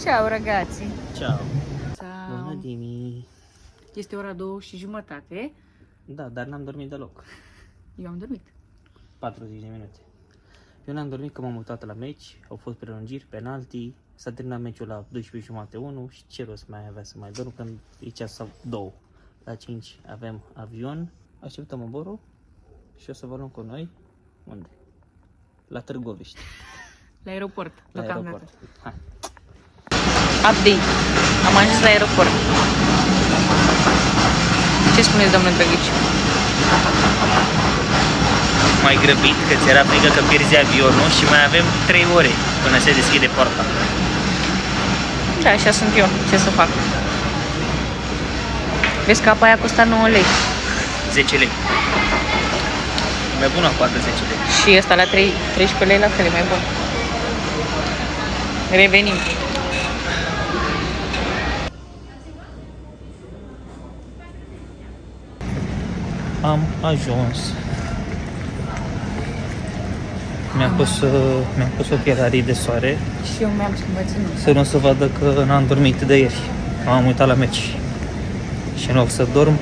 Ciao ragazzi. Ciao. Ciao. Bună dimi. Este ora 2:30. Da, dar n-am dormit deloc. Eu am dormit. 40 de minute. Eu n-am dormit că m-am mutat la meci, au fost prelungiri, penalti, s-a terminat meciul la 12:30 și ce rost mai avea să mai dorm când e ceas sau 2. La 5 avem avion, așteptăm oborul și o să vă luăm cu noi. Unde? La Târgoviște. La aeroport. La Deocamdată. aeroport. Hai. Update. Am ajuns la aeroport. Ce spuneți, domnule Drăghici? Mai grăbit, că ți era frică că pierzi avionul și mai avem 3 ore până se deschide porta. Da, așa sunt eu. Ce să fac? Vezi că apa aia costă 9 lei. 10 lei. Mai bună coadă 10 lei. Și ăsta la 13 lei la fel e mai bun. Revenim. Am ajuns. Mi-am pus ochelarii de soare Și eu mi-am schimbat ținut. să nu se vadă că n-am dormit de ieri. M-am uitat la meci. Și în loc să dorm,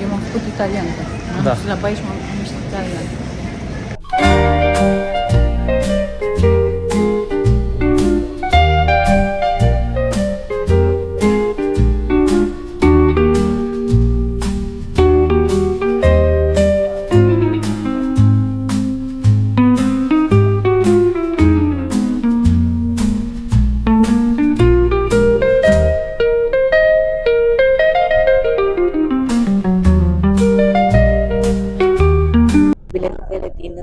Eu m-am făcut italiană. M-am Da. dus la baie și m-am făcut niște italiană. Biletele din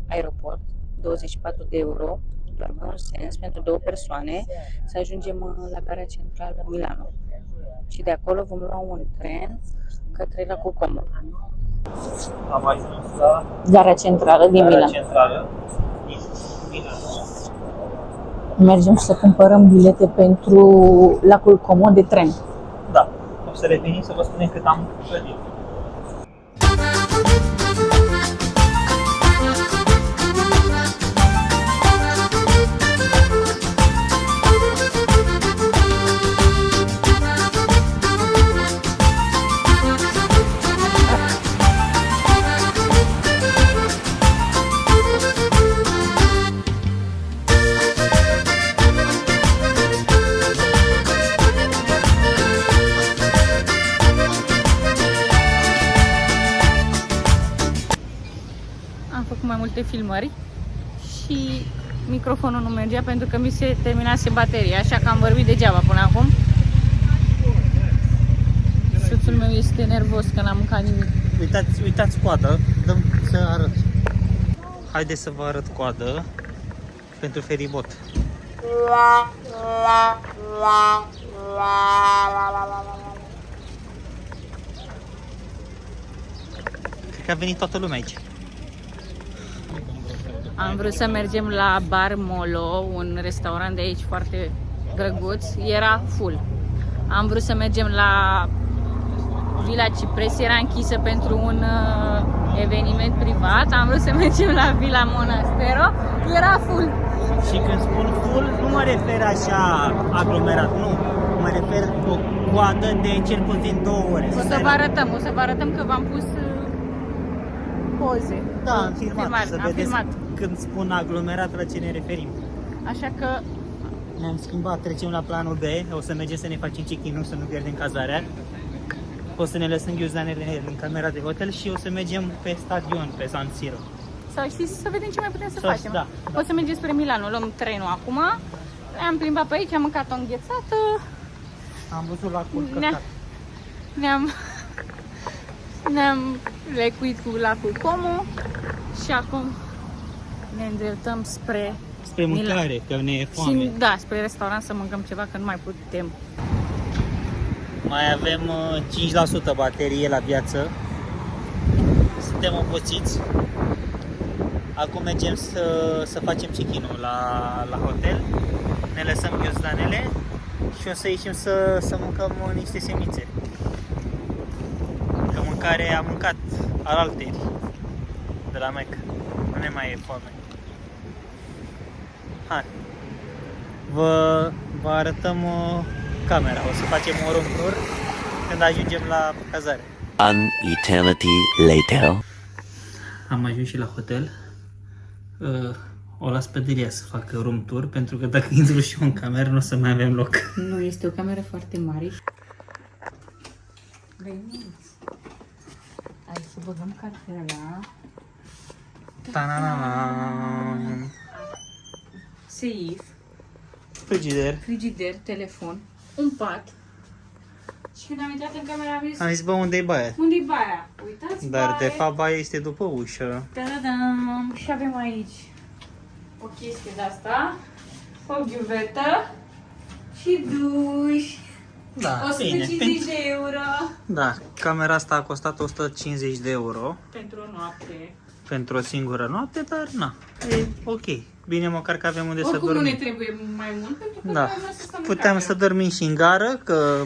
aeroport, 24 de euro, doar mai un sens pentru 2 persoane, să ajungem la gara centrală Milano. Și de acolo vom lua un tren către la Cucomo. am ajuns la Gara centrală din Milano. centrală din Milano. Mergem să cumpărăm bilete pentru lacul Como de tren. Da, o să revenim să vă spunem cât am plătit. Am făcut mai multe filmări și microfonul nu mergea pentru că mi se terminase bateria, așa că am vorbit degeaba până acum. Soțul meu este nervos că n-am mâncat nimic. Uitați coada, dăm să arăt. Haideți să vă arăt coadă pentru feribot. Cred că a venit toată lumea aici. Am vrut să mergem la Bar Molo, un restaurant de aici foarte drăguț, era full. Am vrut să mergem la Villa Cipress, era închisă pentru un eveniment privat. Am vrut să mergem la Villa Monastero, era full. Și când spun full, nu mă refer așa aglomerat, nu. Mă refer o coadă de cel puțin 2 ore. O să vă arătăm că v-am pus poze. Da, am filmat, să am vedeți filmat. când spun aglomerat la ce ne referim. Așa că Ne-am schimbat, trecem la planul B, o să mergem să ne facem check-in-ul, să nu pierdem cazarea. O să ne lăsăm ghiuzdanele în camera de hotel și o să mergem pe stadion, pe San Siro. sau știți să vedem ce mai putem să Să- facem. da, da. O să mergem spre Milano, luăm trenul acum. Ne-am plimbat pe aici, am mâncat o înghețată. Am văzut la Ne- curcăcat. Ne-am lecuit cu lacul Como și acum ne îndreptăm spre Spre mâncare, că ne e foame. și, da, spre restaurant să mâncăm ceva, că nu mai putem. Mai avem 5% baterie la viață. Suntem obosiți. Acum mergem să facem check-in-ul la hotel. Ne lăsăm ghiozdanele și o să ieșim să mâncăm niște semințe. Că mâncare am mâncat alaltăieri de la Mac. Nu ne mai e foame. Hai. vă arătăm camera. O să facem un room tour când ajungem la cazare. An eternity later. Am ajuns și la hotel. O las pe Delia să facă room tour, pentru că dacă intru și eu în cameră nu o să mai avem loc. Nu, este o cameră foarte mare. Hai să băgăm cartela. Ta-na-na-na. Safe, frigider, telefon, un pat. Și când am intrat în cameră am zis, Am zis, bă, unde-i baia? unde-i baia? Uitați, Dar baia. de fapt baia este după ușă. Ta-da-dam! Și avem aici o chestie de asta, o ghiuvetă și duș. Da, 150 de euro Da, camera asta a costat 150 de euro pentru o noapte. pentru o singură noapte, dar na, e ok. Bine, măcar că avem unde să Oricum nu dormim. ne trebuie mai mult pentru că Da, noi vrem să stăm în puteam cameră. să dormim și în gară, că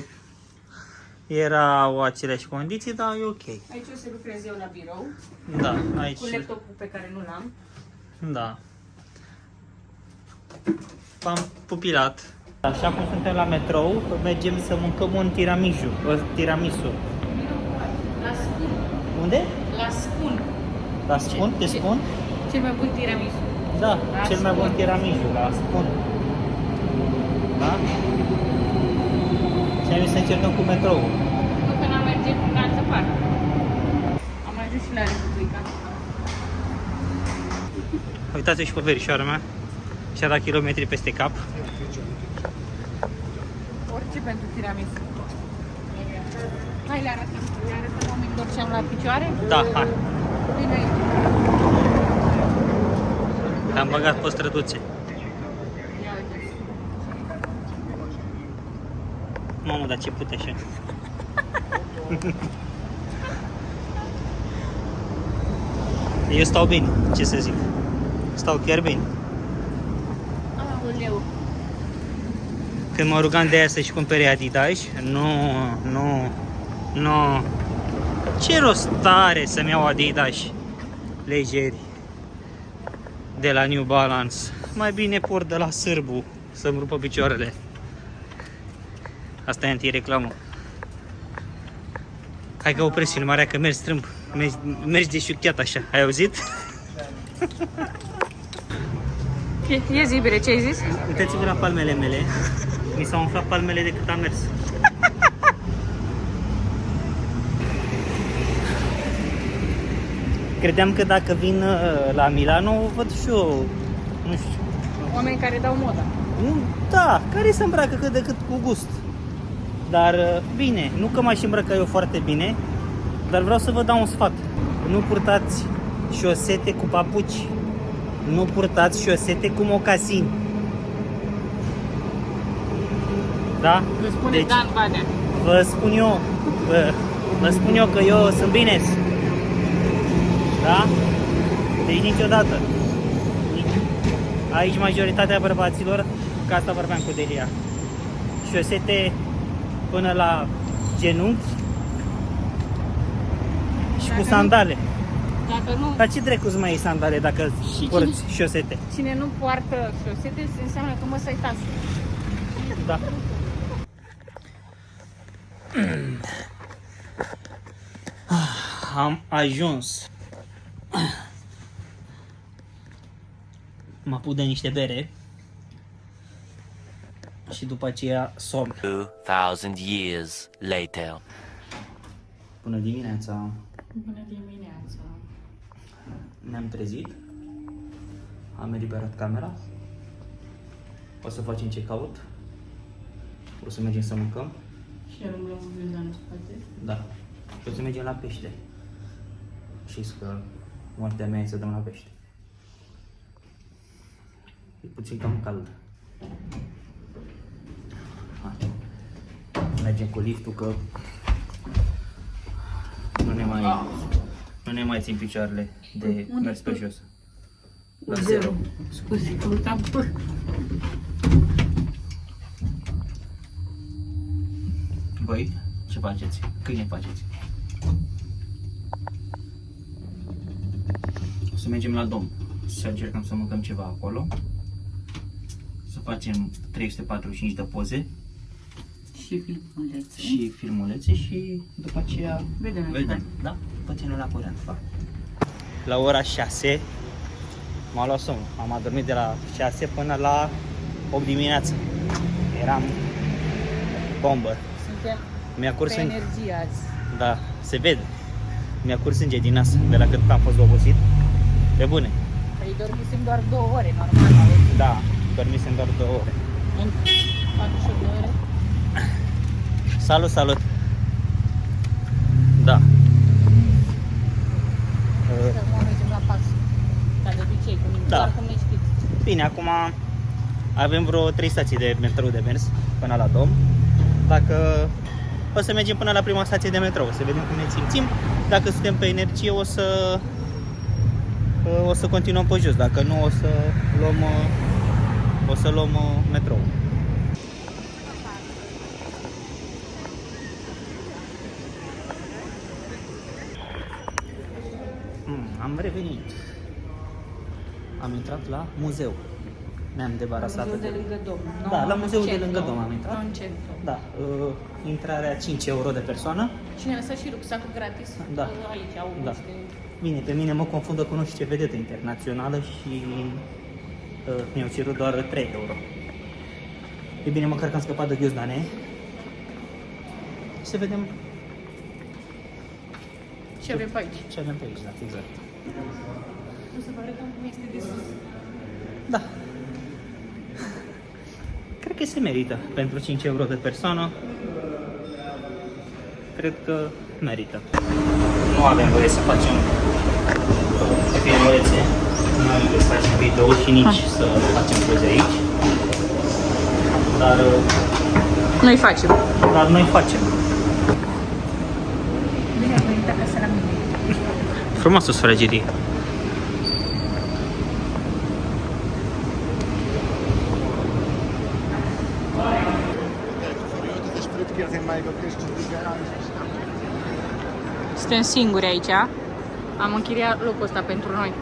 erau aceleași condiții, dar e ok. Aici o să lucrez eu la birou Da, aici, cu laptopul pe care nu l-am. da. M-am pupilat. Așa cum suntem la metrou, mergem să mâncăm un tiramisu. La spun. Unde? La spun. La Spun? Te spun? Cel mai bun tiramisu. Da, La cel mai bun Spun. tiramisu, la Spun. Da? Și am zis să încercăm cu metrou. Nu că n-am merge în altă parte. Am ajuns și la Republica. Uitați-vă și pe verișoara mea. Și-a dat kilometri peste cap. Orice pentru tiramisu. Hai, le arătăm. Le arătăm oamenilor ce am la picioare? Da, hai. Bine. L-am băgat pe străduțe. Ia uite. Mamă, dar ce pute așa. Eu stau bine, ce să zic. Stau chiar bine. Aoleu. Când mă rugam de aia să-și cumpere Adidas, nu. Ce rost are să-mi iau Adidas legeri de la New Balance? Mai bine port de la Sârbu să-mi rupă picioarele. Asta e anti-reclamă. Hai că opresc filmarea, că mergi strâmb. Mergi de șuchiat așa, ai auzit? E zi, Bire, ce ai zis? Uitați-vă la palmele mele. Mi s-au umflat palmele de cât am mers. Credeam că dacă vin la Milano, văd și eu, nu știu. Oameni care dau moda. Da, care se îmbracă cât de cât cu gust. Dar bine, nu că m-aș îmbrăca eu foarte bine, dar vreau să vă dau un sfat. Nu purtați șosete cu papuci. Nu purtați șosete cu mocasini. Da? Îl spune Deci, Dan Badea. vă spun eu că eu sunt bine. Da? Deci niciodată. Aici majoritatea bărbaților, că asta vorbeam cu Delia, șosete până la genunchi și Dacă cu nu- sandale. Dacă nu, Dar ce dracu să mai iei sandale dacă Și porți șosete? cine nu poartă șosete, înseamnă că mă să-i tasul. Da. Am ajuns. Mă apuc de niște bere și după aceea somn. 2000 years later. Bună dimineața! Bună dimineața. Ne-am trezit. Am eliberat camera. O să facem check-out. O să mergem să mâncăm. Și arunăm bluza în spate. Da. Și o să mergem la pește. Știți că moartea mea e să dăm la pește. E puțin cam cald. Hai. Mergem cu liftul că nu ne mai țin picioarele de mers pe jos. La zero. Scuze, căutam păr. Băi, ce faceți? Câine faceți? O să mergem la Dom. Să încercăm să mâncăm ceva acolo. Să facem 345 de poze Și filmulețe. și filmulețe și după aceea Vedem. Da? După ce ne la curent fac. La ora 6 m-a luat somn. Am adormit de la 6 până la 8 dimineața. Eram bombă. Suntem Mi-a curs pe în... energie azi. Da, se vede. Mi-a curs sânge din nas de la cât am fost obosit. Pe bune. Păi dormisem doar 2 ore, normal. Da, dormisem doar 2 ore. În 48 de ore. Salut, salut! Da. Acum mergem la pas. Ca de obicei, cu mine. Da. Doar cum ne știți. Bine, acum avem vreo 3 stații de metrou de mers până la Dom. Dacă o să mergem până la prima stație de metrou, să vedem cum ne simțim. Dacă suntem pe energie, o să continuăm pe jos. Dacă nu, o să luăm metrou. Am revenit. Am intrat la muzeu. Ne-am debarasat Muzeul de lângă Dom. Da, la muzeul de centru. lângă Dom am intrat. Nu în centru. Da, intrarea 5 euro de persoană. Și ne-a lăsat și rucsacul gratis. Da. Aici au Da. niște... Bine, pe mine mă confundă cu nu știu ce vedetă internațională și mi-au cerut doar 3 euro. E bine, măcar că am scăpat de ghiozdane. Să vedem Ce avem pe aici? ce avem pe aici, da, exact. O să vă arătăm cum este de sus. Da. Cred că se merită pentru 5 euro de persoană. Cred că merită. Nu avem voie să facem filmulețe, nu avem voie să facem video și nici să facem poze aici. Dar noi facem. Bine, am venit acasă la mine. Frumoasă sfragerie. Suntem singuri aici. Am închiriat locul ăsta pentru noi.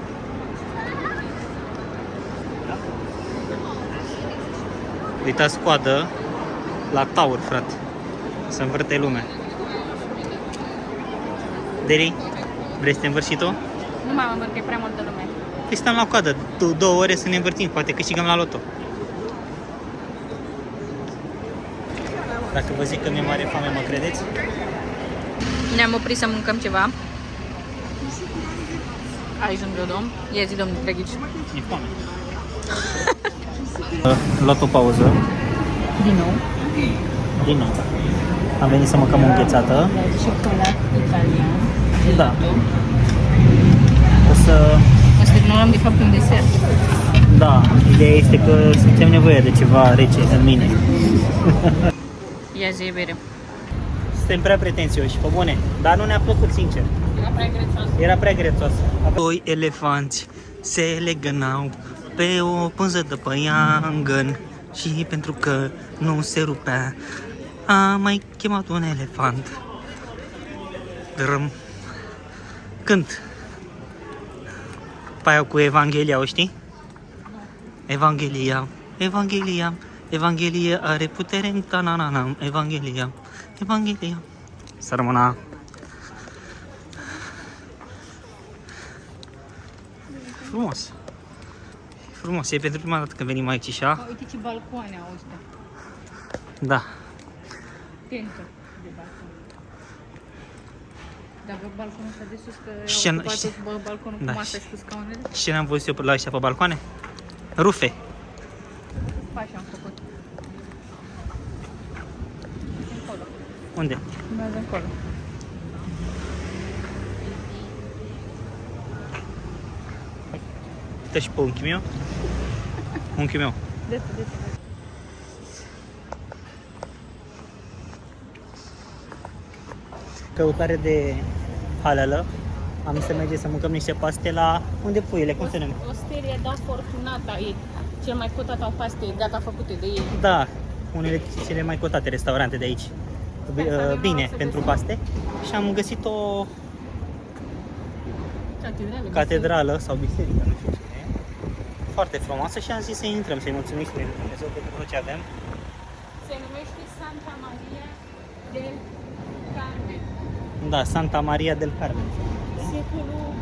Uitați coadă la Tower, frate. Să învârte lumea. Deri, vrei să te învârți și tu? Nu mai mă că e prea multă lume. Păi stăm la coadă 2 ore să ne învârtim, poate câștigăm la loto. Dacă vă zic că mi-e mare foame, mă credeți? Ne-am oprit să mâncăm ceva. Aici lângă Dom. Ia zi, domnul Drăghici. E foame. Luat o pauză. Din nou. Din nou. Am venit să mâncăm o înghețată. Ciocolat italian. Da. O să... O să terminăm de fapt un desert. Da, ideea este că simțem nevoie de ceva rece în mine. Ia zi, bere. Suntem prea pretențioși, pe bune. Dar nu ne-a plăcut, sincer. Era prea grețos. Era prea grețoasă. Doi elefanți se legănau pe o pânză de păiangăn și pentru că nu se rupea, a mai chemat un elefant. Drâm. Cânt. Pe aia cu Evanghelia, o știi? Evanghelia, Evanghelia, Evanghelia are putere în tananana, Evanghelia, Evanghelia. Să rămână. Frumos. Frumos, e pentru prima dată când venim aici și a. Uite ce balcoane au ăștia. Da. Tentă de balcon. Dar văd balconul ăsta de sus, că Și au în- ocupat și- balconul da, cu masa și- și cu scaunele. Și ce n-am văzut eu la ăștia pe balcoane? Rufe. Așa am făcut. Încolo. Unde? Urmează încolo. Dă și pe unchiul meu. Unchiul meu. De. Căutare de halală. Am să mergem să mâncăm niște paste la... Unde puiele? Cum se numește? Osteria da Fortunata e cel mai cotat al pastei gata făcute de ei. Da, unele cele mai cotate restaurante de aici. Bine, pentru paste. Și am găsit o Catedrală. catedrală sau biserică, nu știu ce e. foarte frumoasă și am zis să intrăm, să-i mulțumim lui Dumnezeu pentru tot ce avem. Se numește Santa Maria del Carmen. Da, Santa Maria del Carmen. Secolul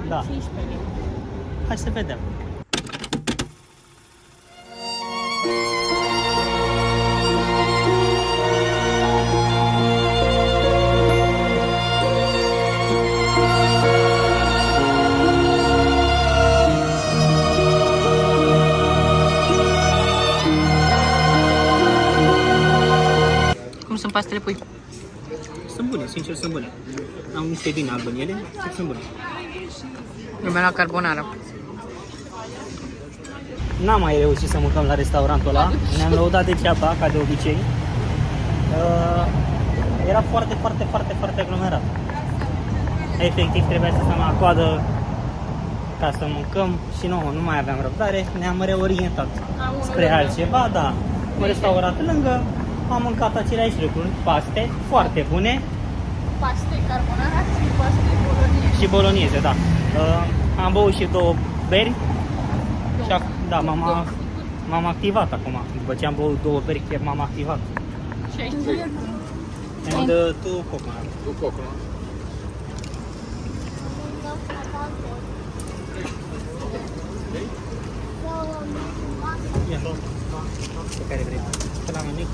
Da. 15. Hai să vedem. Cum sunt pastele pui? Sunt bune, sincer sunt bune. Am niște vine albă în ele, sunt bune. Eu mi-am luat carbonara. N-am mai reușit să mâncăm la restaurantul ăla, ne-am lăudat degeaba, ca de obicei. Era foarte aglomerat. Efectiv trebuia să stăm la coadă ca să mâncăm și nu mai aveam răbdare, ne-am reorientat spre altceva, da. Un restaurant lângă, am mâncat aceleași lucruri, paste foarte bune Paste carbonara și paste bolognese. și bolonieze, da. Am băut și 2 beri și da, m-am activat acum. După ce am băut 2 beri, chiar m-am activat. Și aici? And 2 coconut. Ia, pe care vrei. Pe la mai mic?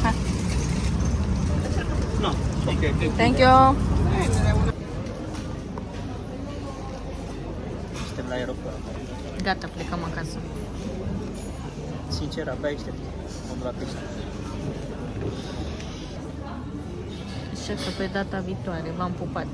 Ha. Nu. Ok. Thank you. Suntem la aeroport. Gata, plecăm acasă. Sincer, abia aștept. Am la pește. Așa că pe data viitoare v-am pupat.